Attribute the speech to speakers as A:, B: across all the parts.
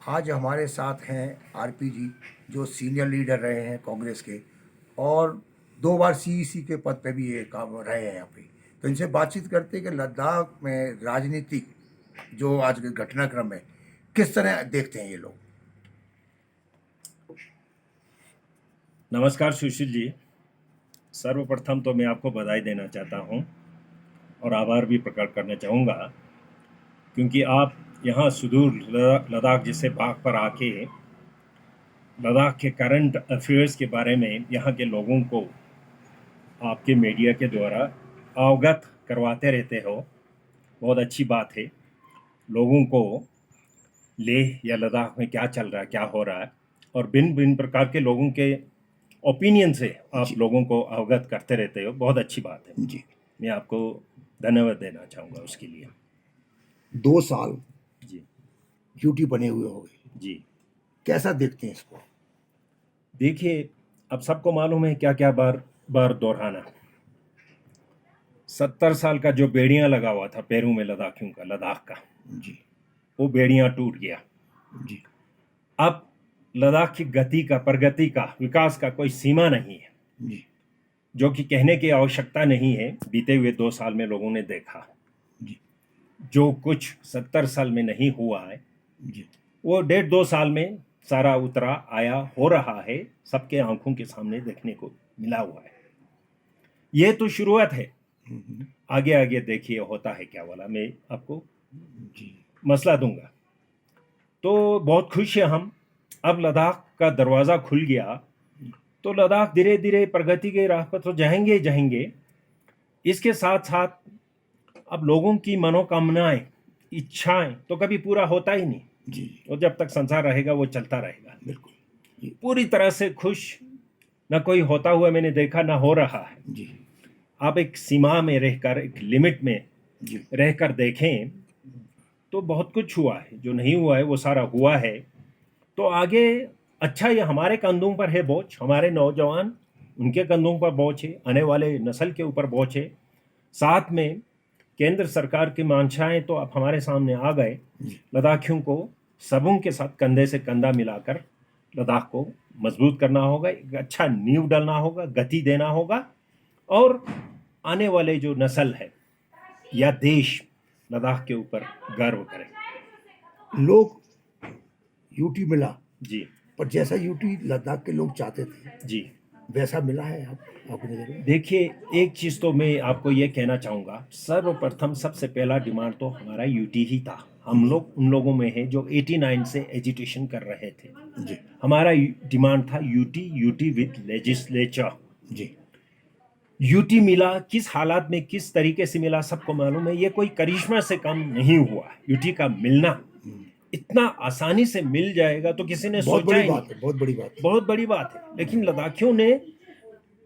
A: आज हमारे साथ हैं आरपी जी, जो सीनियर लीडर रहे हैं कांग्रेस के, और 2 बार सीईसी के पद पे भी ये काम रहे हैं यहाँ पे। तो इनसे बातचीत करते हैं कि लद्दाख में राजनीतिक जो आज के घटनाक्रम है, किस तरह देखते हैं ये लोग।
B: नमस्कार सुशील जी। सर्वप्रथम तो मैं आपको बधाई देना चाहता हूं और आभार भी प्रकट करना चाहूँगा, क्योंकि आप यहाँ सुदूर लद्दाख जैसे भाग पर आके लद्दाख के करंट अफेयर्स के बारे में यहाँ के लोगों को आपके मीडिया के द्वारा अवगत करवाते रहते हो। बहुत अच्छी बात है। लोगों को लेह या लद्दाख में क्या चल रहा है, क्या हो रहा है, और भिन्न भिन्न प्रकार के लोगों के ओपिनियन से आप लोगों को अवगत करते रहते हो। बहुत अच्छी बात है
A: जी,
B: मैं आपको धन्यवाद देना चाहूँगा उसके लिए।
A: 2 साल
B: जी
A: ड्यूटी बने हुए हो गए,
B: जी।
A: कैसा देखते हैं इसको।
B: देखिए, अब सबको मालूम है क्या क्या बार बार दोहराना। 70 साल का जो बेड़ियां लगा हुआ था पैरों में लद्दाखियों का, लद्दाख का,
A: जी
B: वो बेड़ियां टूट गया।
A: जी
B: अब लद्दाख की गति का, प्रगति का, विकास का कोई सीमा नहीं है,
A: जी
B: जो कि कहने की आवश्यकता नहीं है। बीते हुए 2 साल में लोगों ने देखा
A: जी
B: जो कुछ 70 साल में नहीं हुआ है,
A: जी
B: वो 1.5-2 साल में सारा उतरा आया हो रहा है, सबके आंखों के सामने देखने को मिला हुआ है। ये तो शुरुआत है, आगे आगे देखिए होता है क्या वाला, मैं आपको
A: जी
B: मसला दूंगा। तो बहुत खुश है हम। अब लद्दाख का दरवाज़ा खुल गया तो लद्दाख धीरे धीरे प्रगति के राह पर तो जाएंगे जाएंगे। इसके साथ साथ अब लोगों की मनोकामनाएं, इच्छाएं तो कभी पूरा होता ही नहीं।
A: जी
B: और जब तक संसार रहेगा वो चलता रहेगा।
A: बिल्कुल।
B: पूरी तरह से खुश न कोई होता हुआ मैंने देखा, ना हो रहा है।
A: जी
B: आप एक सीमा में रहकर, एक लिमिट में
A: जी
B: रहकर देखें तो बहुत कुछ हुआ है। जो नहीं हुआ है वो सारा हुआ है। तो आगे अच्छा, ये हमारे कंधों पर है बोझ, हमारे नौजवान, उनके कंधों पर बोझ है, आने वाले नस्ल के ऊपर बोझ है। साथ में केंद्र सरकार की मंशाएं तो अब हमारे सामने आ गए। लद्दाखियों को सबों के साथ कंधे से कंधा मिलाकर लद्दाख को मजबूत करना होगा, एक अच्छा नींव डालना होगा, गति देना होगा, और आने वाले जो नस्ल है या देश लद्दाख के ऊपर गर्व करें।
A: लोग यूटी मिला,
B: जी
A: पर जैसा यूटी लद्दाख के लोग चाहते थे
B: जी।
A: वैसा मिला है आपको नजर में?
B: देखिए, एक चीज़ तो मैं आपको ये कहना चाहूँगा, सर्वप्रथम सबसे पहला डिमांड तो हमारा यूटी ही था। हम लोग उन लोगों में हैं जो 89 से एजिटेशन कर रहे थे।
A: जी
B: हमारा डिमांड था यूटी, यूटी विद लेजिस्लेचर।
A: जी
B: यूटी मिला, किस हालात में किस तरीके से मिला सबको मालूम है। ये कोई करिश्मा से कम नहीं हुआ। यूटी का मिलना इतना आसानी से मिल जाएगा तो किसी ने
A: बहुत
B: सोचा
A: बड़ी
B: ही
A: बात
B: नहीं।
A: है, बहुत बड़ी बात है।
B: बहुत बड़ी बात है। लेकिन लद्दाखियों ने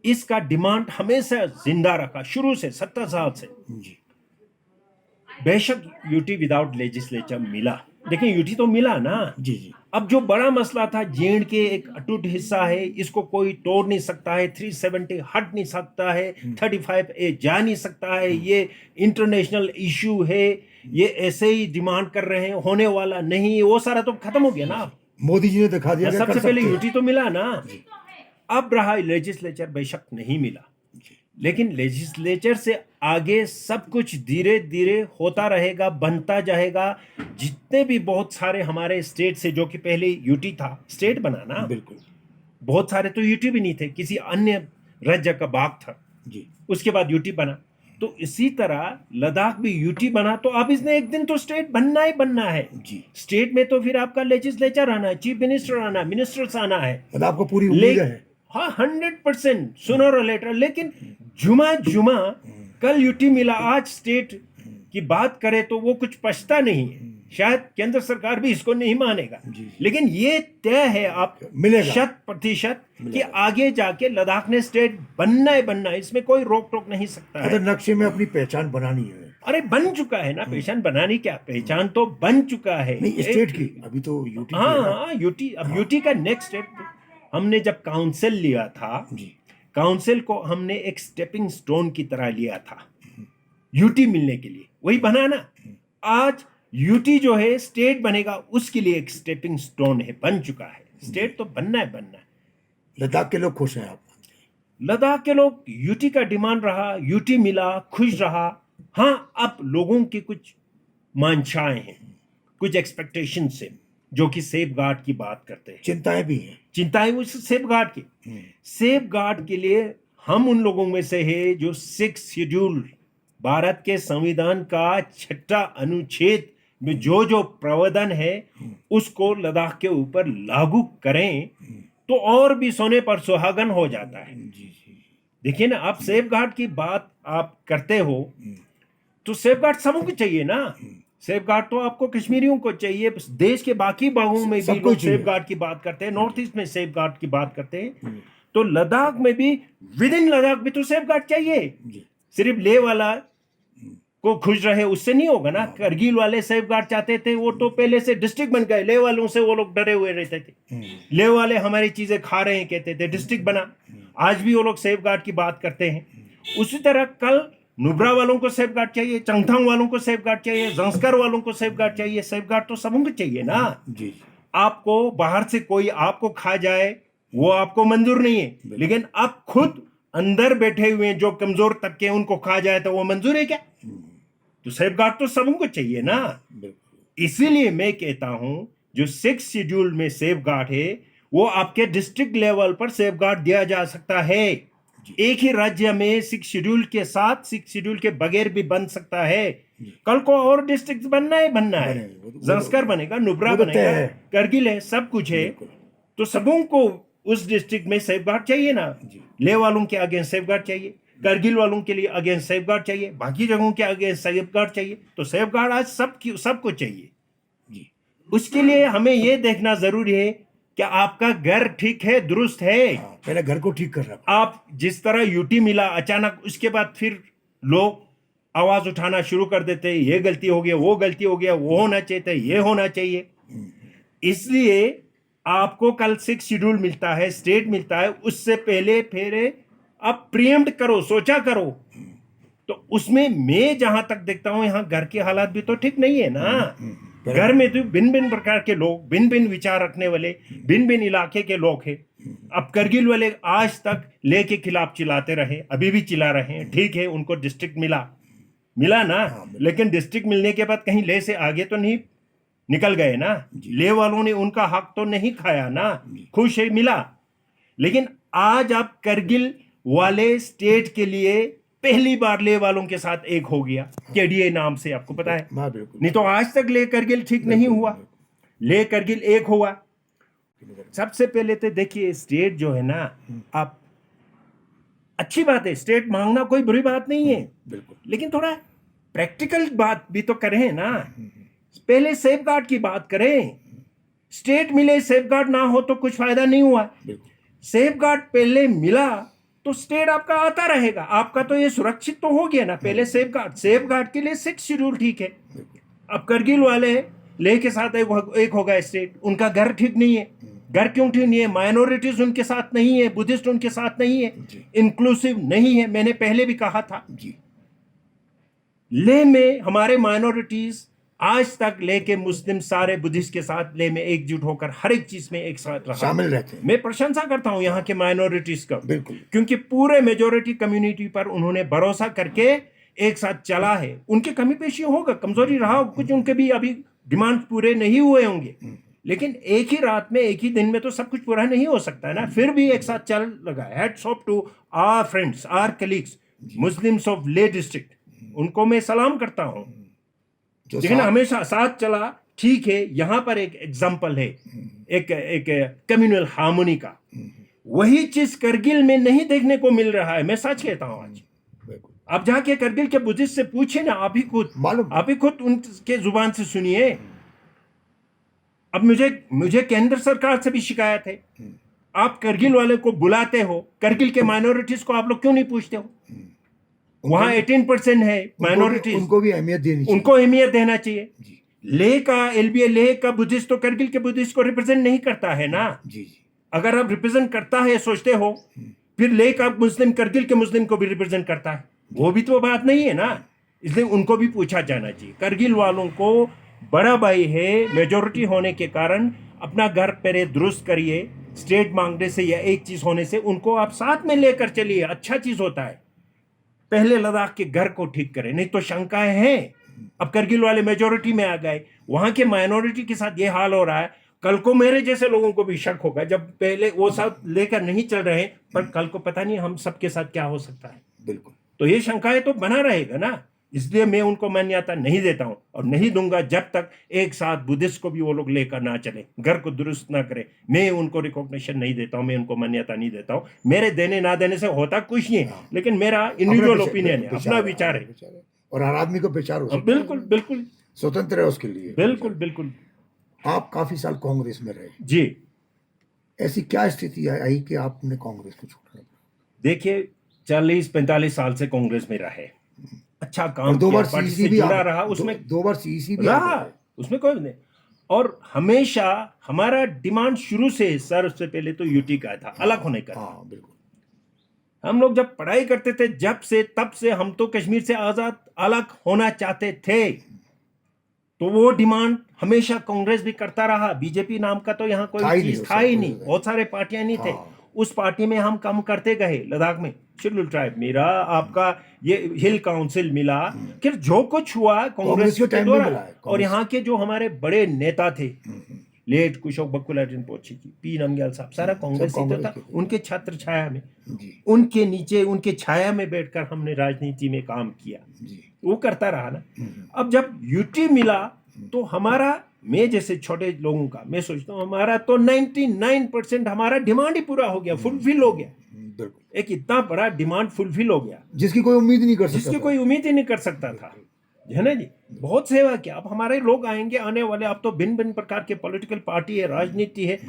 B: इसका डिमांड हमेशा जिंदा रखा, शुरू से 70 साल से।
A: जी
B: बेशक यूटी विदाउट लेजिस्लेचर मिला, लेकिन यूटी तो मिला ना।
A: जी जी
B: अब जो बड़ा मसला था, जेएंड के एक अटूट हिस्सा है, इसको कोई तोड़ नहीं सकता है। 370 हट नहीं सकता है, 35A जा नहीं सकता है। ये इंटरनेशनल इश्यू है, ये ऐसे ही डिमांड कर रहे हैं, होने वाला नहीं, वो सारा तो खत्म हो गया ना।
A: मोदी जी ने दिखा दिया कि
B: सबसे
A: कर
B: पहले
A: सकते हैं।
B: यूटी तो मिला ना। अब रहा लेजिस्लेचर, बेशक नहीं मिला, लेकिन लेजिस्लेचर से आगे सब कुछ धीरे धीरे होता रहेगा, बनता जाएगा। जितने भी बहुत सारे हमारे स्टेट से, जो कि पहले यूटी था, स्टेट बना ना,
A: बिल्कुल
B: बहुत सारे तो यूटी भी नहीं थे, किसी अन्य राज्य का भाग था,
A: जी
B: उसके बाद यूटी बना। तो इसी तरह लद्दाख भी यूटी बना, तो अब इसने एक दिन तो स्टेट बनना ही बनना है।
A: जी
B: स्टेट में तो फिर आपका लेजिस्लेचर आना है, चीफ मिनिस्टर आना, मिनिस्टर्स आना है।
A: मतलब आपको पूरी उम्मीद है।
B: हाँ, 100% सुनर और लेटर। लेकिन जुमा जुमा कल यूटी मिला, आज स्टेट की बात करे तो वो कुछ पछता नहीं है। शायद केंद्र सरकार भी इसको नहीं मानेगा, लेकिन ये तय है आप
A: मिलेगा
B: 100% कि आगे जाके लद्दाख ने स्टेट बनना ही बनना है। इसमें कोई रोक टोक नहीं सकता है।
A: मतलब नक्शे में अपनी पहचान बनानी है।
B: अरे बन चुका है ना, पहचान बनानी क्या, पहचान तो बन चुका है।
A: नहीं, स्टेट की अभी तो यूटी की है ना।
B: हाँ, यूटी। अब यूटी का नेक्स्ट स्टेप, हमने जब काउंसिल लिया था,
A: जी
B: काउंसिल को हमने एक स्टेपिंग स्टोन की तरह लिया था यूटी मिलने के लिए, वही बना ना। आज यूटी जो है स्टेट बनेगा, उसके लिए एक स्टेपिंग स्टोन है, बन चुका है। स्टेट तो बनना है, बनना है।
A: लद्दाख के लोग खुश हैं आप?
B: लद्दाख के लोग, यूटी का डिमांड रहा, यूटी मिला, खुश रहा। हाँ, अब लोगों की कुछ मांशाएं हैं, कुछ एक्सपेक्टेशन से, जो कि सेफ गार्ड की बात करते हैं।
A: चिंताएं भी हैं।
B: चिंताएं उस सेफ गार्ड की। सेफ गार्ड के लिए हम उन लोगों में से है जो 6 शेड्यूल, भारत के संविधान का 6वां अनुच्छेद में जो जो प्रावधान है उसको लद्दाख के ऊपर लागू करें तो और भी सोने पर सुहागन हो जाता है। देखिए ना, आप सेफ गार्ड की बात आप करते हो तो सेफ गार्ड सबको चाहिए ना। सेफ गार्ड तो आपको कश्मीरियों को चाहिए, देश के बाकी भागों में भी लोग सेफ गार्ड की बात करते हैं, नॉर्थ ईस्ट में सेफ गार्ड की बात करते हैं, तो लद्दाख में भी, विद इन लद्दाख भी तो सेफ गार्ड चाहिए। सिर्फ लेह वाला को खुश रहे उससे नहीं होगा ना। करगिल वाले सेफ गार्ड चाहते थे, वो तो पहले से डिस्ट्रिक्ट बन गए। लेह वालों से वो लोग डरे हुए रहते थे, लेह वाले हमारी चीजें खा रहे हैं कहते थे, डिस्ट्रिक्ट बना। आज भी वो लोग सेफ गार्ड की बात करते हैं। उसी तरह कल नुब्रा वालों को सेफ गार्ड चाहिए, चंगथांग वालों को सेफ गार्ड चाहिए, जंस्कर वालों को सेफ गार्ड चाहिए। सेफ गार्ड तो सबको चाहिए ना। आपको बाहर से कोई आपको खा जाए वो आपको मंजूर नहीं है, लेकिन आप खुद अंदर बैठे हुए जो कमजोर तबके उनको खा जाए तो वो मंजूर है क्या? तो सेफ गार्ड तो सबको चाहिए ना। इसीलिए मैं कहता हूं जो 6 शेड्यूल में सेफ गार्ड है वो आपके डिस्ट्रिक्ट लेवल पर सेफ गार्ड दिया जा सकता है। एक ही राज्य में 6 शेड्यूल के साथ 6 शेड्यूल के बगैर भी बन सकता है। कल को और डिस्ट्रिक्ट बनना है, जंस्कर बनेगा, नुब्रा बनेगा, करगिल है, सब कुछ है, तो सबों को उस डिस्ट्रिक्ट में सेफ गार्ड चाहिए ना। लेह वालों के अगेंस्ट सेफ गार्ड चाहिए, करगिल वालों के लिए अगेंस्ट सेफ गार्ड चाहिए, बाकी जगहों के अगेंस्ट सेफ गार्ड चाहिए। तो सेफ गार्ड आज सबको चाहिए। उसके लिए हमें यह देखना जरूरी है कि आपका घर ठीक है, दुरुस्त है।
A: पहले घर को ठीक कर रहा।
B: आप जिस तरह यूटी मिला अचानक, उसके बाद फिर लोग आवाज उठाना शुरू कर देते हैं, ये गलती हो गया, वो गलती हो गया, वो होना चाहिए था, ये होना चाहिए। इसलिए आपको कल 6 शेड्यूल मिलता है, स्टेट मिलता है, उससे पहले फिर आप प्रिएम्प्ट करो, सोचा करो। तो उसमें मैं जहां तक देखता हूं यहां घर के हालात भी तो ठीक नहीं है ना। घर में तो भिन्न भिन्न प्रकार के लोग, भिन्न भिन्न विचार रखने वाले, भिन्न भिन्न इलाके के लोग हैं। अब करगिल वाले आज तक लेह के खिलाफ चिल्लाते रहे, अभी भी चिल्ला रहे हैं। ठीक है, उनको डिस्ट्रिक्ट मिला ना, लेकिन डिस्ट्रिक्ट मिलने के बाद कहीं लेह से आगे तो नहीं निकल गए ना। लेह वालों ने उनका हक तो नहीं खाया ना, खुश है मिला। लेकिन आज आप करगिल वाले स्टेट के लिए पहली बार लेह वालों के साथ एक हो गया, केडीए नाम से, आपको पता है। नहीं तो आज तक लेह करगिल ठीक नहीं हुआ, लेह करगिल एक हुआ। सबसे पहले तो देखिए, स्टेट जो है ना, आप अच्छी बात है, स्टेट मांगना कोई बुरी बात नहीं है, लेकिन थोड़ा प्रैक्टिकल बात भी तो करें ना। पहले सेफ गार्ड की बात करें। स्टेट मिले, सेफ गार्ड ना हो तो कुछ फायदा नहीं हुआ। सेफ गार्ड पहले मिला तो स्टेट आपका आता रहेगा। आपका तो ये सुरक्षित तो हो गया ना पहले सेफ गार्ड के लिए 6 शेड्यूल ठीक है। अब करगिल वाले लेह के साथ एक होगा स्टेट, उनका घर ठीक नहीं है। घर क्यों ठीक नहीं है? माइनॉरिटीज उनके साथ नहीं है, बुद्धिस्ट उनके साथ नहीं है, इंक्लूसिव नहीं है। मैंने पहले भी कहा था, लेह में हमारे माइनॉरिटीज आज तक लेह के मुस्लिम सारे बुद्धिस्ट के साथ लेह में एकजुट होकर हर एक चीज में एक साथ रहा,
A: शामिल रहते हैं।
B: मैं प्रशंसा करता हूं यहाँ के माइनॉरिटीज का,
A: बिल्कुल,
B: क्योंकि पूरे मेजोरिटी कम्युनिटी पर उन्होंने भरोसा करके एक साथ चला है। उनकी कमी पेशी होगा, कमजोरी रहा कुछ, उनके भी अभी डिमांड पूरे नहीं हुए होंगे, लेकिन एक ही रात में, एक ही दिन में तो सब कुछ पूरा नहीं हो सकता है ना। फिर भी एक साथ चल लगा। Hats off to our friends, our colleagues, Muslims of Leh district, उनको मैं सलाम करता हूं। लेकिन हमेशा साथ चला, ठीक है। यहां पर एक एग्जाम्पल है एक कम्युनल हार्मोनी का। वही चीज करगिल में नहीं देखने को मिल रहा है, मैं सच कहता हूं। आज आप जाके करगिल के बुद्धिस्ट से पूछे ना, आप ही खुद उनके जुबान से सुनिए। अब मुझे केंद्र सरकार से भी शिकायत है, आप करगिल वाले को बुलाते हो, करगिल के माइनॉरिटीज को आप लोग क्यों नहीं पूछते हो? वहां 18% है माइनॉरिटीज,
A: उनको भी अहमियत देनी चाहिए,
B: उनको अहमियत देना चाहिए। लेह का एलबीए, लेह का बुद्धिस्ट तो करगिल के बुद्धिस्ट को रिप्रेजेंट नहीं करता है ना। अगर आप रिप्रेजेंट करता है सोचते हो, फिर लेह का मुस्लिम करगिल के मुस्लिम को भी रिप्रेजेंट करता है, वो भी तो बात नहीं है ना। इसलिए उनको भी पूछा जाना चाहिए। करगिल वालों को बड़ा भाई है, मेजोरिटी होने के कारण अपना घर पहले दुरुस्त करिए, स्टेट मांगने से या एक चीज होने से उनको आप साथ में लेकर चलिए, अच्छा चीज होता है। पहले लद्दाख के घर को ठीक करें, नहीं तो शंकाएं हैं। अब करगिल वाले मेजोरिटी में आ गए, वहां के माइनॉरिटी के साथ ये हाल हो रहा है, कल को मेरे जैसे लोगों को भी शक होगा, जब पहले वो सब लेकर नहीं चल रहे हैं, पर कल को पता नहीं हम सबके साथ क्या हो सकता है।
A: बिल्कुल।
B: तो ये शंकाएं तो बना रहेगा ना, इसलिए मैं उनको मान्यता नहीं देता हूं और नहीं दूंगा जब तक एक साथ बुद्धिस्ट को भी वो लोग लेकर ना चले, घर को दुरुस्त ना करें। मैं उनको रिकॉग्निशन नहीं देता हूं, मैं उनको मान्यता नहीं देता हूं। मेरे देने ना देने से होता कुछ नहीं है, लेकिन मेरा इंडिविजुअल ओपिनियन है, अपना विचार है,
A: और हर आदमी को विचार हो सकता है।
B: बिल्कुल बिल्कुल
A: स्वतंत्र है उसके लिए।
B: बिल्कुल बिल्कुल।
A: आप काफी साल कांग्रेस में रहे
B: जी।
A: ऐसी क्या स्थिति आई कि आपने कांग्रेस को छोड़ना पड़ा?
B: देखिए 40-45 साल से कांग्रेस में रहे, अच्छा काम
A: दो
B: किया,
A: बार
B: पार्टी
A: सीईसी
B: से
A: भी
B: जुड़ा रहा, उसमें
A: दो बार सीईसी भी
B: रहा, उसमें कोई नहीं। और हमेशा हमारा डिमांड शुरू से सर, उससे पहले तो यूटी का था, अलग होने का।
A: हाँ बिल्कुल।
B: हम लोग जब पढ़ाई करते थे जब से तब से हम तो कश्मीर से आजाद अलग होना चाहते थे, तो वो डिमांड हमेशा कांग्रेस भी करता रहा। बीजेपी नाम का तो यहाँ कोई चीज था ही नहीं, बहुत सारे पार्टियां नहीं थे। उस पार्टी में हम काम करते गए। लद्दाख में शेड्यूल ट्राइब मिला, आपका ये हिल काउंसिल मिला, फिर जो कुछ हुआ कांग्रेस के द्वारा। और यहाँ के जो हमारे बड़े नेता थे, लेट कुशोक बकुला रिम्पोछे जी, पी नमग्याल साहब, सारा कांग्रेस ही तो था। उनके छत्र छाया में, उनके नीचे, उनके छाया में बैठकर हमने राजनीति में काम किया, वो करता रहा ना। अब जब यूटी मिला तो हमारा, मैं जैसे छोटे लोगों का, मैं सोचता हूँ हमारा तो 99% हमारा डिमांड ही पूरा हो गया, फुलफिल हो गया। एक इतना बड़ा डिमांड फुलफिल हो गया
A: जिसकी कोई उम्मीद नहीं कर सकता,
B: जिसकी कोई उम्मीद ही नहीं कर सकता था, है ना जी। बहुत सेवा किया। अब हमारे लोग आएंगे, आने वाले, अब तो भिन्न भिन्न प्रकार के पॉलिटिकल पार्टी है, राजनीति है,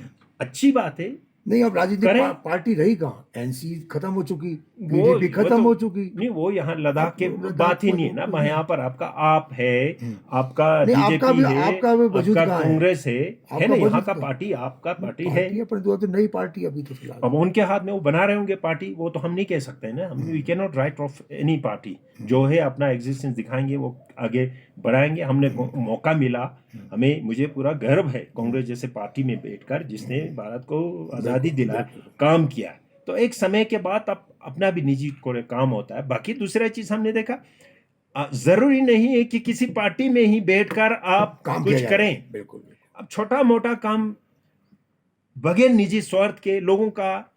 B: अच्छी बात है।
A: नहीं, अब राजनीतिक पार्टी रही कहाँ? एनसी खत्म हो चुकी, बीजेपी खत्म हो चुकी।
B: नहीं, वो यहाँ लद्दाख के बात ही नहीं है ना। यहाँ पर आपका आप है, आपका बीजेपी है, आपका कांग्रेस है ना, यहाँ का पार्टी आपका पार्टी है,
A: पर तो नई पार्टी अभी तो फिलहाल।
B: अब उनके हाथ में वो बना रहे होंगे पार्टी, वो तो हम नहीं कह सकते हैं ना। हम we can not write off any party, जो है अपना एग्जिस्टेंस दिखाएंगे, वो आगे बढ़ाएंगे। हमने मौका मिला, हमें, मुझे पूरा गर्व है कांग्रेस जैसे पार्टी में बैठकर, जिसने भारत को आज़ादी दिलाया, काम किया। तो एक समय के बाद अब अपना भी निजी काम होता है। बाकी दूसरा चीज हमने देखा, जरूरी नहीं है कि किसी पार्टी में ही बैठकर आप कुछ करें।
A: बिल्कुल।
B: अब छोटा मोटा काम बगैर निजी स्वार्थ के लोगों का,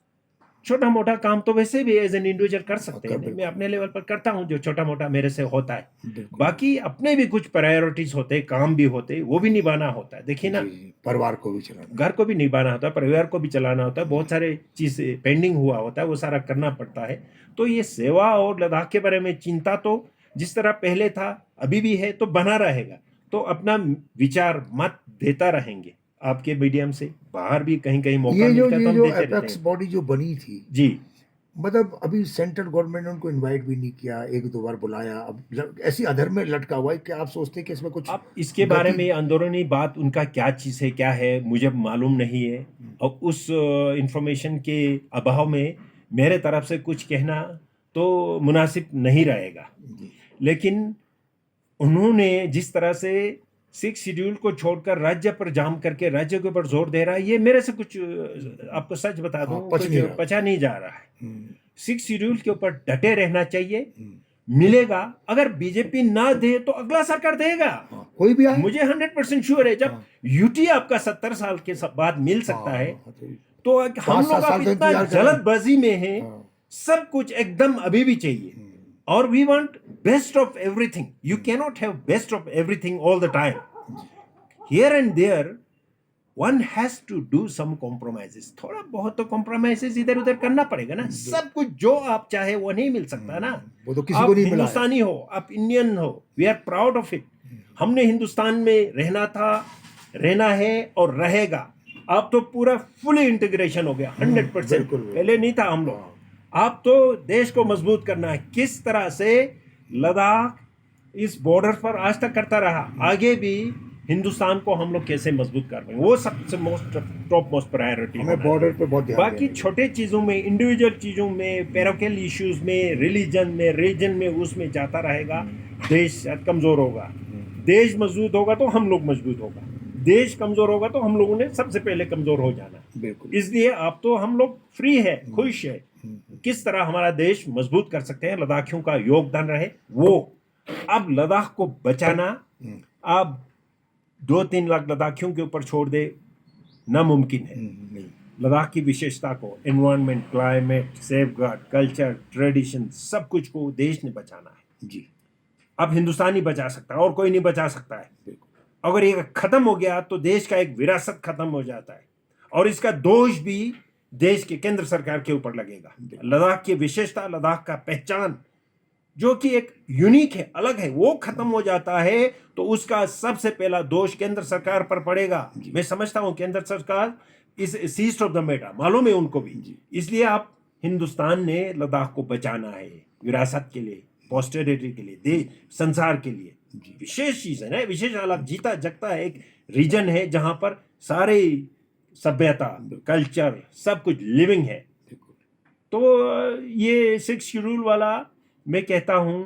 B: छोटा मोटा काम तो वैसे भी एज एन इंडिविजुअल कर सकते हैं। मैं अपने लेवल पर करता हूं जो छोटा मोटा मेरे से होता है। बाकी अपने भी कुछ प्रायोरिटीज होते, काम भी होते, वो भी निभाना होता है। देखिए ना,
A: परिवार को भी चलाना,
B: घर को भी निभाना होता है, परिवार को भी चलाना होता है, बहुत सारे चीज पेंडिंग हुआ होता है, वो सारा करना पड़ता है। तो ये सेवा और लद्दाख के बारे में चिंता तो जिस तरह पहले था अभी भी है, तो बना रहेगा। तो अपना विचार मत देता रहेंगे, आपके मीडियम से बाहर भी कहीं कहीं मौका मिलता है तो हम देते रहते हैं।
A: एपेक्स बॉडी जो बनी थी
B: जी,
A: मतलब अभी सेंट्रल गवर्नमेंट ने उनको इनवाइट भी नहीं किया, एक दो बार बुलाया, अब ऐसी अधर में लटका हुआ है। क्या आप सोचते हैं कि इसमें कुछ,
B: अब इसके बारे में अंदरूनी बात उनका क्या चीज़ है, क्या है, मुझे मालूम नहीं है। और उस इंफॉर्मेशन के अभाव में मेरे तरफ से कुछ कहना तो मुनासिब नहीं रहेगा। लेकिन उन्होंने जिस तरह से 6 शेड्यूल को छोड़कर राज्य पर जाम करके राज्य के ऊपर जोर दे रहा है, ये मेरे से कुछ, आपको सच बता दूं, पचा नहीं जा रहा है। 6 शेड्यूल के ऊपर डटे रहना चाहिए, मिलेगा। अगर बीजेपी ना दे तो अगला सरकार देगा,
A: कोई भी आए,
B: मुझे 100% श्योर है। जब यूटी आपका 70 साल के बाद मिल सकता है, तो हम लोग अब इतना जल्दबाजी में है, सब कुछ एकदम अभी भी चाहिए। और we want best of everything. You cannot have best of everything all the time. Here and there, one has to do some compromises. थोड़ा बहुत तो compromises इधर उधर करना पड़ेगा ना। सब कुछ जो आप चाहे वो नहीं मिल सकता ना।
A: वो तो किसी को नहीं मिला।
B: हिंदुस्तानी हो, आप इंडियन हो, we are proud of it. हमने हिंदुस्तान में रहना था, रहना है और रहेगा। अब तो पूरा फुली इंटीग्रेशन हो गया, 100%। पहले नहीं था हम लोग। आप तो देश को मजबूत करना है। किस तरह से लद्दाख इस बॉर्डर पर आज तक करता रहा, आगे भी हिंदुस्तान को हम लोग कैसे मजबूत कर रहे हैं, वो सबसे टॉप मोस्ट प्रायोरिटी है।
A: बॉर्डर पे बहुत ध्यान
B: बाकी छोटे चीज़ों में, इंडिविजुअल चीज़ों में, पैरोकल इश्यूज में, रिलीजन में, रीजन में, उसमें जाता रहेगा, देश कमज़ोर होगा। देश मजबूत होगा तो हम लोग मजबूत होगा, देश कमजोर होगा तो हम लोगों ने सबसे पहले कमजोर हो जाना है।
A: बिल्कुल।
B: इसलिए अब तो हम लोग फ्री है, खुश है, किस तरह हमारा देश मजबूत कर सकते हैं, लद्दाखियों का योगदान रहे वो। अब लद्दाख को बचाना अब 2-3 लाख लद्दाखियों के ऊपर छोड़ दे नामुमकिन है।
A: नहीं।
B: लद्दाख की विशेषता को, environment, climate, safeguard, culture, tradition, सब कुछ को देश ने बचाना है
A: जी।
B: अब हिंदुस्तान ही बचा सकता है और कोई नहीं बचा सकता है।
A: बिल्कुल।
B: अगर ये खत्म हो गया तो देश का एक विरासत खत्म हो जाता है और इसका दोष भी देश के केंद्र सरकार के ऊपर लगेगा। लद्दाख की विशेषता, लद्दाख का पहचान जो कि एक यूनिक है, अलग है, वो खत्म हो जाता है तो उसका सबसे पहला दोष केंद्र सरकार पर पड़ेगा। मैं समझता हूं केंद्र सरकार इस सीस्ट ऑफ द मैटर, मालूम है उनको भी। इसलिए आप हिंदुस्तान ने लद्दाख को बचाना है विरासत के लिए, पोस्टेरिटी के लिए, देश, संसार के लिए। विशेष चीज है ना, विशेष अलग जीता जगता है एक रीजन है जहां पर सारे सभ्यता, कल्चर, सब कुछ लिविंग है। तो ये 6 शेड्यूल वाला मैं कहता हूं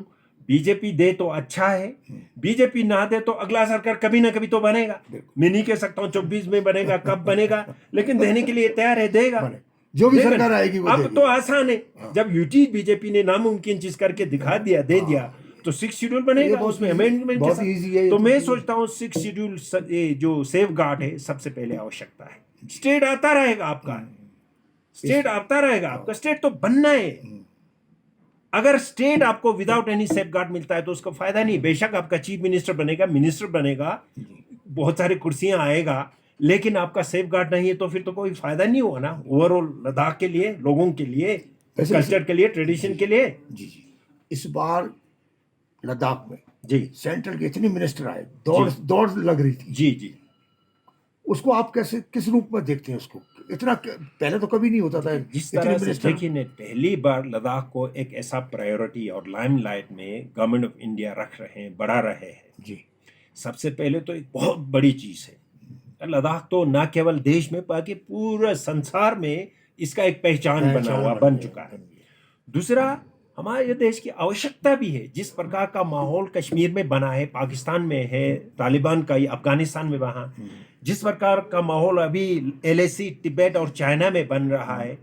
B: बीजेपी दे तो अच्छा है, बीजेपी ना दे तो अगला सरकार कभी ना कभी तो बनेगा। मैं नहीं कह सकता हूं 24 में बनेगा, कब बनेगा, लेकिन देने के लिए तैयार है, देगा
A: जो भी सरकार आएगी वो
B: अब
A: देगी।
B: तो आसान है। जब यूटी बीजेपी ने नामुमकिन चीज करके दिखा दिया, दे दिया, तो 6 शेड्यूल बनेगा, उसमें अमेंडमेंट के साथ। तो मैं सोचता हूँ 6 शेड्यूल जो सेफ गार्ड है सबसे पहले आवश्यकता है। स्टेट आता रहेगा आपका, स्टेट आता रहेगा आपका, स्टेट तो बनना है। अगर स्टेट आपको विदाउट एनी सेफ गार्ड मिलता है तो उसका फायदा नहीं। बेशक आपका चीफ मिनिस्टर बनेगा, मिनिस्टर बनेगा, बहुत सारी कुर्सियां आएगा, लेकिन आपका सेफ गार्ड नहीं है तो फिर तो कोई फायदा नहीं हुआ ना ओवरऑल लद्दाख के लिए, लोगों के लिए, कल्चर के लिए, ट्रेडिशन के लिए।
A: जी जी। इस बार लद्दाख में
B: जी
A: सेंट्रल के इतने मिनिस्टर आए, दौड़ लग रही थी।
B: जी जी।
A: उसको आप कैसे, किस रूप में देखते हैं उसको? इतना पहले तो कभी नहीं होता था।
B: जिस तरह से देखिए ने पहली बार लद्दाख को एक ऐसा प्रायोरिटी और लाइमलाइट में गवर्नमेंट ऑफ इंडिया रख रहे हैं, बढ़ा रहे हैं
A: जी।
B: सबसे पहले तो एक बहुत बड़ी चीज है, लद्दाख तो ना केवल देश में बल्कि पूरे संसार में इसका एक पहचान बन चुका है। दूसरा, हमारे देश की आवश्यकता भी है। जिस प्रकार का माहौल कश्मीर में बना है, पाकिस्तान में है, तालिबान का, अफगानिस्तान में वहाँ जिस प्रकार का माहौल अभी LAC, तिब्बत और चाइना में बन रहा है,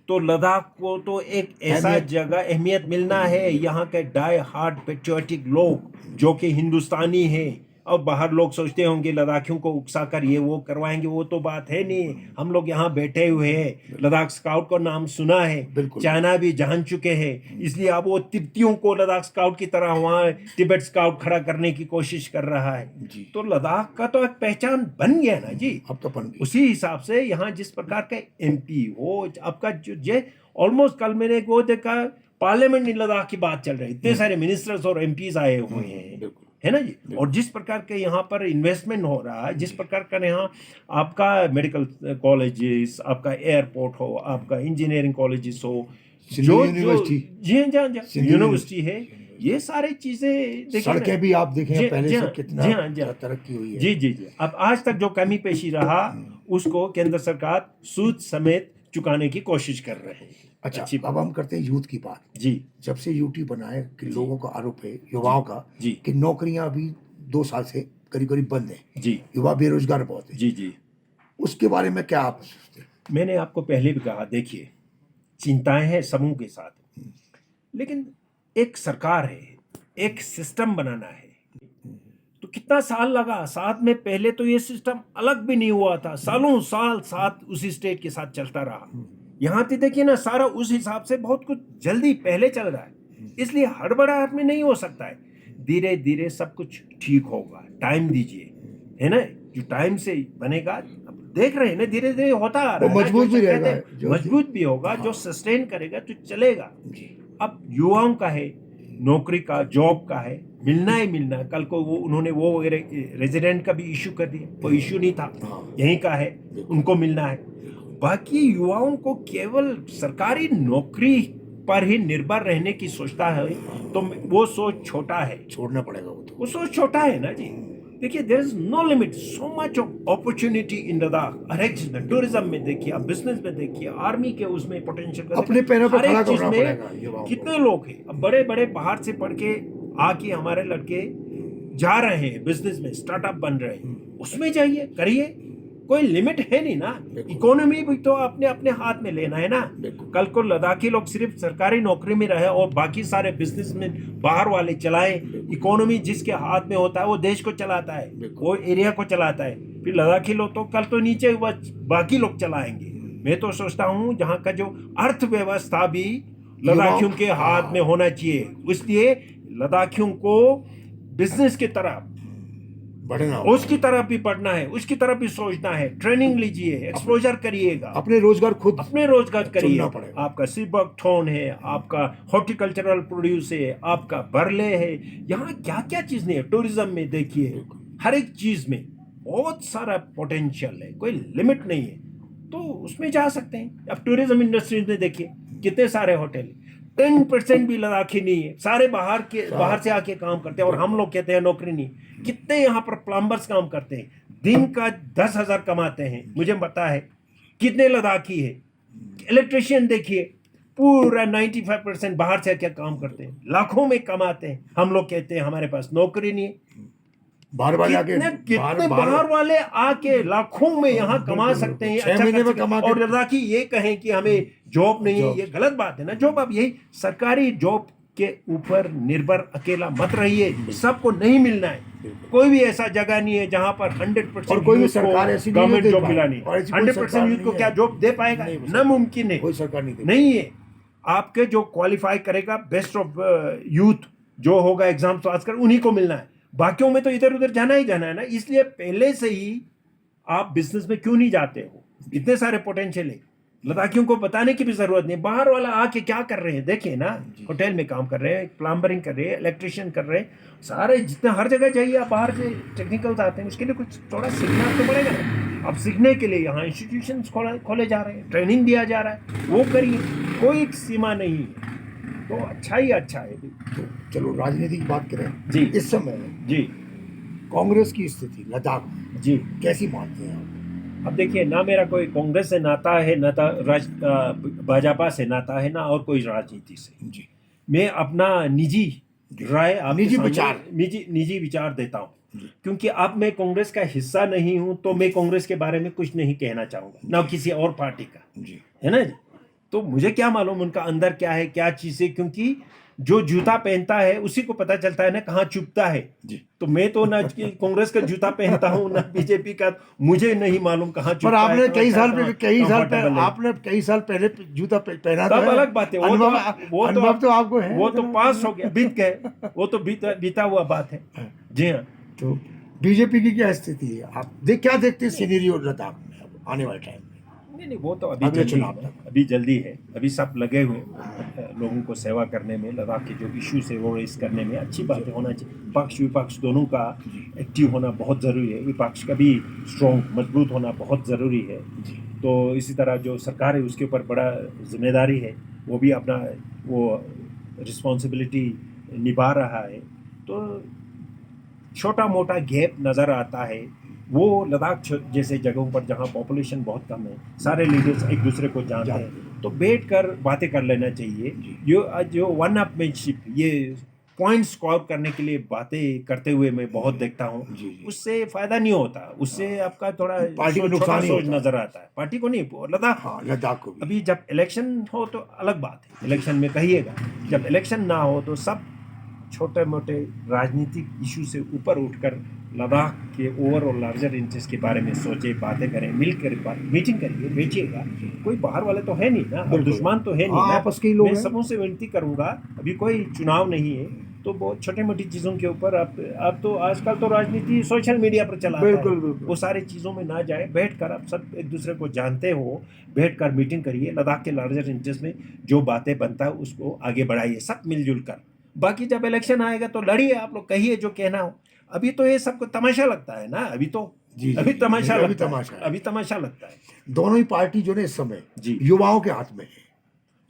B: तो लद्दाख को तो एक ऐसा जगह अहमियत मिलना है। यहाँ के डाई हार्ड पेट्रियोटिक लोग जो कि हिंदुस्तानी हैं, और बाहर लोग सोचते होंगे लद्दाखियों को उकसा कर ये वो करवाएंगे, वो तो बात है नहीं। हम लोग यहाँ बैठे हुए हैं, लद्दाख स्काउट का नाम सुना है, चाइना भी जान चुके हैं, इसलिए अब वो तिब्बतियों को लद्दाख स्काउट की तरह वहाँ तिब्बत स्काउट खड़ा करने की कोशिश कर रहा है। तो लद्दाख का तो एक पहचान बन गया ना जी,
A: अब तो बन गया।
B: उसी हिसाब से यहाँ जिस प्रकार का MP हो, आपका जो ऑलमोस्ट कल मैंने वो देखा पार्लियामेंट में लद्दाख की बात चल रही, इतने सारे मिनिस्टर्स और MPs आए हुए हैं, है ना जी। और जिस प्रकार के यहाँ पर इन्वेस्टमेंट हो रहा है, जिस प्रकार का यहाँ आपका मेडिकल कॉलेजेस, आपका एयरपोर्ट हो, आपका इंजीनियरिंग कॉलेजेस हो, जो यूनिवर्सिटी है, ये सारी चीजें,
A: सड़कें भी आप देखें पहले से कितना तरक्की हुई है।
B: जी जी जी। अब आज तक जो कमी पेशी रहा उसको केंद्र सरकार सूद समेत चुकाने की कोशिश कर रहे हैं।
A: अच्छा, अब हम करते हैं यूथ की बात।
B: जी।
A: जब से यूटी बना है कि लोगों का आरोप है, युवाओं का, कि नौकरियां अभी 2 साल से करीब करीब बंद है
B: जी,
A: युवा बेरोजगार बहुत है।
B: जी जी।
A: उसके बारे में क्या आप सोचते हैं?
B: मैंने आपको पहले भी कहा, देखिए चिंताएं हैं समूह के साथ, लेकिन एक सरकार है, एक सिस्टम बनाना है, तो कितना साल लगा साथ में। पहले तो ये सिस्टम अलग भी नहीं हुआ था, सालों साल साथ उसी स्टेट के साथ चलता रहा। यहाँ तो देखिए ना, सारा उस हिसाब से बहुत कुछ जल्दी पहले चल रहा है, इसलिए हड़बड़ाहट में नहीं हो सकता है। धीरे धीरे सब कुछ ठीक होगा, टाइम दीजिए, है ना। जो टाइम से बनेगा, अब देख रहे हैं ना, धीरे धीरे होता आ रहा है,
A: मजबूत भी रहेगा,
B: मजबूत भी होगा, जो सस्टेन करेगा तो चलेगा। अब युवाओं का है, नौकरी का, जॉब का है, मिलना ही मिलना। कल को वो उन्होंने वो वगैरह रेजिडेंट का भी इशू कर दिया, कोई इशू नहीं था, यहीं का है, उनको मिलना है। बाकी युवाओं को केवल सरकारी नौकरी पर ही निर्भर रहने की सोचता है तो वो सोच छोटा है,
A: छोड़ना पड़ेगा वो
B: सोच छोटा है ना जी। देखिए, there is no limit, so much of opportunity in Ladakh. हर एक चीज में, टूरिज्म में देखिए, आप बिजनेस में देखिए, आर्मी के उसमें पोटेंशियल,
A: अपने पैरों पर खड़ा करना पड़ेगा।
B: कितने लोग हैं, अब बड़े बड़े बाहर से पढ़ के आके हमारे लड़के जा रहे हैं बिजनेस में, स्टार्टअप बन रहे हैं, उसमें जाइए, करिए, कोई लिमिट है नहीं ना। इकोनॉमी भी तो अपने अपने हाथ में लेना है ना। कल को लद्दाखी लोग सिर्फ सरकारी नौकरी में रहे और बाकी सारे बिजनेस में बाहर वाले चलाए, इकोनॉमी जिसके हाथ में होता है वो देश को चलाता है, वो एरिया को चलाता है, फिर लद्दाखी लोग तो कल तो नीचे बाकी लोग चलाएंगे। मैं तो सोचता हूँ जहाँ का जो अर्थव्यवस्था भी लद्दाखियों के हाथ में होना चाहिए, इसलिए लद्दाखियों को बिजनेस की तरफ
A: बढ़ना,
B: उसकी तरफ भी पढ़ना है, उसकी तरफ भी सोचना है, ट्रेनिंग लीजिए, एक्सपोजर करिएगा,
A: अपने रोजगार
B: करिए। आपका सिबक थोन है, आपका हॉर्टिकल्चरल प्रोड्यूस है, आपका बरले है, यहाँ क्या क्या चीज नहीं है। टूरिज्म में देखिए, हर एक चीज में बहुत सारा पोटेंशियल है, कोई लिमिट नहीं है, तो उसमें जा सकते हैं। अब टूरिज्म इंडस्ट्री में देखिए कितने सारे होटल, 10% भी लद्दाखी नहीं है, सारे बाहर से आके काम करते हैं, और हम लोग कहते हैं नौकरी नहीं। कितने यहाँ पर प्लम्बर्स काम करते हैं, दिन का 10,000 कमाते हैं, मुझे पता है कितने लद्दाखी है। इलेक्ट्रिशियन देखिए, पूरा 95% बाहर से आके काम करते हैं, लाखों में कमाते हैं। हम लोग कहते हैं हमारे पास नौकरी नहीं है।
A: बाहर वाले आके
B: बाहर वाले आके लाखों में यहाँ कमा सकते हैं,
A: 6 महीने में कमा के।
B: और लद्दाखी ये कहें कि हमें जॉब नहीं है, ये गलत बात है ना। जॉब, अब यही सरकारी जॉब के ऊपर निर्भर अकेला मत रहिए, सबको नहीं मिलना है। कोई भी ऐसा जगह नहीं है जहां पर 100%
A: और कोई भी सरकार ऐसी
B: गवर्नमेंट
A: नहीं
B: जॉब मिला नहीं। 100% यूथ को क्या जॉब दे पाएगा? नामुमकिन है,
A: कोई सरकार
B: नहीं है। आपके जो क्वालिफाई करेगा बेस्ट ऑफ यूथ जो होगा एग्जाम पास कर, उन्हीं को मिलना है। बाकियों में तो इधर उधर जाना ही जाना है ना। इसलिए पहले से ही आप बिजनेस में क्यों नहीं जाते हो? इतने सारे पोटेंशियल है, लद्दाखियों को बताने की भी जरूरत नहीं। बाहर वाला आके क्या कर रहे हैं देखिए ना, होटल में काम कर रहे हैं, प्लम्बरिंग कर रहे हैं, इलेक्ट्रिशियन कर रहे हैं, सारे जितने हर जगह जाइए आप, बाहर से टेक्निकल्स आते हैं, उसके लिए कुछ थोड़ा सीखना तो पड़ेगा ना। अब सीखने के लिए यहाँ इंस्टीट्यूशंस खोले जा रहे हैं, ट्रेनिंग दिया जा रहा है, वो करिए, कोई सीमा नहीं है, तो अच्छा ही अच्छा है।
A: तो चलो राजनीति की बात करें
B: जी।
A: इस समय
B: जी,
A: कांग्रेस की स्थिति लद्दाख में
B: जी
A: कैसी मानते हैं आप?
B: अब देखिए ना, मेरा कोई कांग्रेस से नाता है, ना भाजपा से नाता है, ना और कोई राजनीति से।
A: जी,
B: मैं अपना निजी राय, निजी विचार देता हूँ, क्योंकि अब मैं कांग्रेस का हिस्सा नहीं हूँ, तो मैं कांग्रेस के बारे में कुछ नहीं कहना चाहूँगा, ना किसी और पार्टी का,
A: जी,
B: है ना जी। तो मुझे क्या मालूम उनका अंदर क्या है, क्या चीज़ है, क्योंकि जो जूता पहनता है उसी को पता चलता है ना कहाँ चुभता है।
A: जी।
B: तो मैं तो ना कांग्रेस का जूता पहनता हूँ ना बीजेपी का, मुझे नहीं मालूम कहाँ चुभता
A: पर आपने
B: है।
A: आपने कई साल पहले जूता पहना
B: तब अलग बात है,
A: अनुभव तो आपको है,
B: वो तो पास हो गया, बीत गए, वो तो बीता हुआ बात है। जी हाँ।
A: तो बीजेपी की क्या स्थिति है, आप क्या देखते हैं सिनेरियो लद्दाख में अब आने वाले टाइम में?
B: नहीं, वो तो अभी जल्दी है। अभी सब लगे हुए लोगों को सेवा करने में, लद्दाख के जो इश्यूज है वो रेस करने में। अच्छी बातें होना चाहिए, पक्ष विपक्ष दोनों का एक्टिव होना बहुत ज़रूरी है, विपक्ष का भी स्ट्रॉन्ग मजबूत होना बहुत ज़रूरी है। तो इसी तरह जो सरकार है उसके ऊपर बड़ा जिम्मेदारी है, वो भी अपना वो रिस्पॉन्सिबिलिटी निभा रहा है। तो छोटा मोटा गैप नज़र आता है, वो लद्दाख जैसे जगहों पर जहाँ पॉपुलेशन बहुत कम है, सारे लीडर्स एक दूसरे को जानते हैं, तो बैठकर बातें कर लेना चाहिए। जो वन अपमैनशिप, ये पॉइंट स्कोर करने के लिए बातें करते हुए मैं बहुत देखता हूँ, उससे फायदा नहीं होता, उससे आपका थोड़ा
A: पार्टी को नुकसान
B: सोच नजर आता है, पार्टी को नहीं,
A: लद्दाख को।
B: अभी जब इलेक्शन हो तो अलग बात है, इलेक्शन में कहिएगा, जब इलेक्शन ना हो तो सब छोटे मोटे राजनीतिक इशू से ऊपर उठकर लद्दाख के ओवरऑल लार्जर इंटरेस्ट के बारे में सोचे, बातें करें, मिलकर मीटिंग करिए, बेचिएगा। कोई बाहर वाले तो है नहीं ना, दुश्मन तो है नहीं,
A: आपस के लोग
B: मैं सबों से विनती करूंगा, अभी कोई चुनाव नहीं है, तो बहुत छोटे मोटी चीज़ों के ऊपर अब तो आजकल तो राजनीति सोशल मीडिया पर चला है, वो सारी चीज़ों में ना जाए, बैठकर आप सब एक दूसरे को जानते हो, बैठकर मीटिंग करिए, लद्दाख के लार्जर इंटरेस्ट में जो बातें बनता है उसको आगे बढ़ाइए सब मिलजुल कर। बाकी जब इलेक्शन आएगा तो लड़िए, आप लोग कहिए जो कहना हो। अभी तो ये सबको तमाशा लगता है ना, अभी तमाशा लगता है।
A: दोनों ही पार्टी जो है इस समय युवाओं के हाथ में है।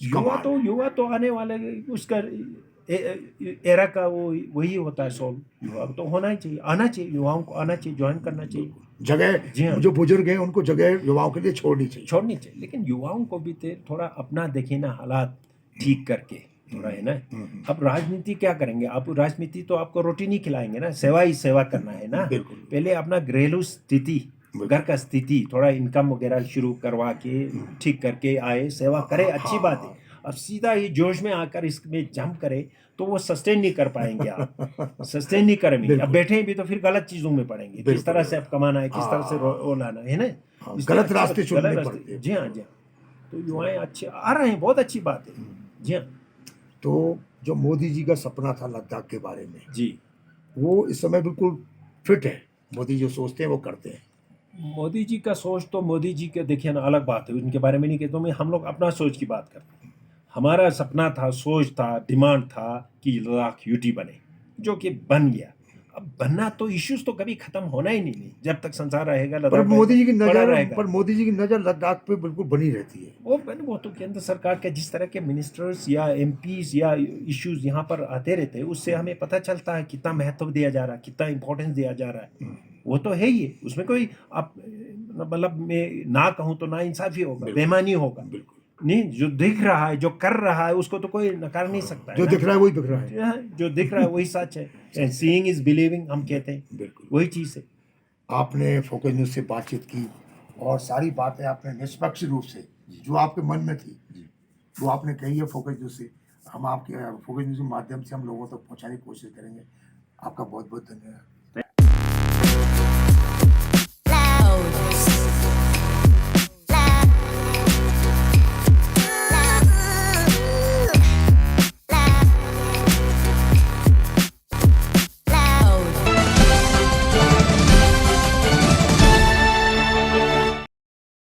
B: युवा तो आने वाले उसका एरा का वही होता है सोल। युवा तो होना ही चाहिए, आना चाहिए, युवाओं को आना चाहिए, ज्वाइन करना चाहिए।
A: जगह जो बुजुर्ग हैं उनको जगह युवाओं के लिए छोड़नी चाहिए,
B: लेकिन युवाओं को भी थोड़ा अपना देखे ना हालात ठीक करके, थोड़ा है ना। अब राजनीति क्या करेंगे आप? राजनीति तो आपको रोटी नहीं खिलाएंगे ना, सेवा ही सेवा करना है ना।
A: बिल्कुल।
B: पहले अपना घरेलू स्थिति, घर का स्थिति, थोड़ा इनकम वगैरह शुरू करवा के ठीक करके आए, सेवा करे, अच्छी बात है। अब सीधा ही जोश में आकर इसमें जंप करे तो वो सस्टेन नहीं कर पाएंगे आप, सस्टेन नहीं करेंगे। अब बैठे भी तो फिर गलत चीज़ों में पड़ेंगे, किस तरह से अब कमाना है, किस तरह से वो लाना है ना। इसलिए
A: गलत
B: अच्छा,
A: रास्ते चुनने
B: गलत
A: पड़ते हैं।
B: जी हाँ, जी हाँ। तो युवाएं अच्छे आ रहे हैं, बहुत अच्छी बात है। जी हाँ
A: तो जो मोदी जी का सपना था लद्दाख के बारे में,
B: जी।
A: वो इस समय बिल्कुल फिट है। मोदी जो सोचते हैं वो करते हैं।
B: मोदी जी का सोच तो मोदी जी के देखिए ना, अलग बात है, उनके बारे में नहीं कहता मैं। हम लोग अपना सोच की बात करते हैं। हमारा सपना था, सोच था, डिमांड था कि लद्दाख यूटी बने, जो कि बन गया। अब बनना तो इश्यूज तो कभी खत्म होना ही नहीं, जब तक संसार रहेगा
A: पर
B: लद्दाख
A: मोदी जी की
B: पड़ा
A: नजर
B: रहेगा।
A: पर मोदी जी की नजर लद्दाख पे बिल्कुल बनी रहती है।
B: वो तो केंद्र सरकार के जिस तरह के मिनिस्टर्स या एमपीज या इश्यूज यहाँ पर आते रहते हैं, उससे हमें पता चलता है कितना महत्व दिया जा रहा है, कितना इंपॉर्टेंस दिया जा रहा है। वो तो है ही है, उसमें कोई आप मतलब मैं ना कहूँ तो ना इंसाफी होगा, बेईमानी होगा।
A: बिल्कुल
B: नहीं, जो दिख रहा है, जो कर रहा है, उसको तो कोई नकार नहीं सकता है
A: जो
B: ना।
A: दिख रहा है वही दिख रहा है।
B: हाँ, जो दिख रहा है वही सच है। एंड सीइंग इज बिलीविंग हम कहते हैं,
A: बिल्कुल।
B: वही चीज़ है।
A: आपने फोकस न्यूज से बातचीत की और सारी बातें आपने निष्पक्ष रूप से जो आपके मन में थी वो आपने कही है फोकस न्यूज से। हम आपके फोकस न्यूज के माध्यम से हम लोगों तक पहुंचाने की कोशिश करेंगे। आपका बहुत बहुत धन्यवाद।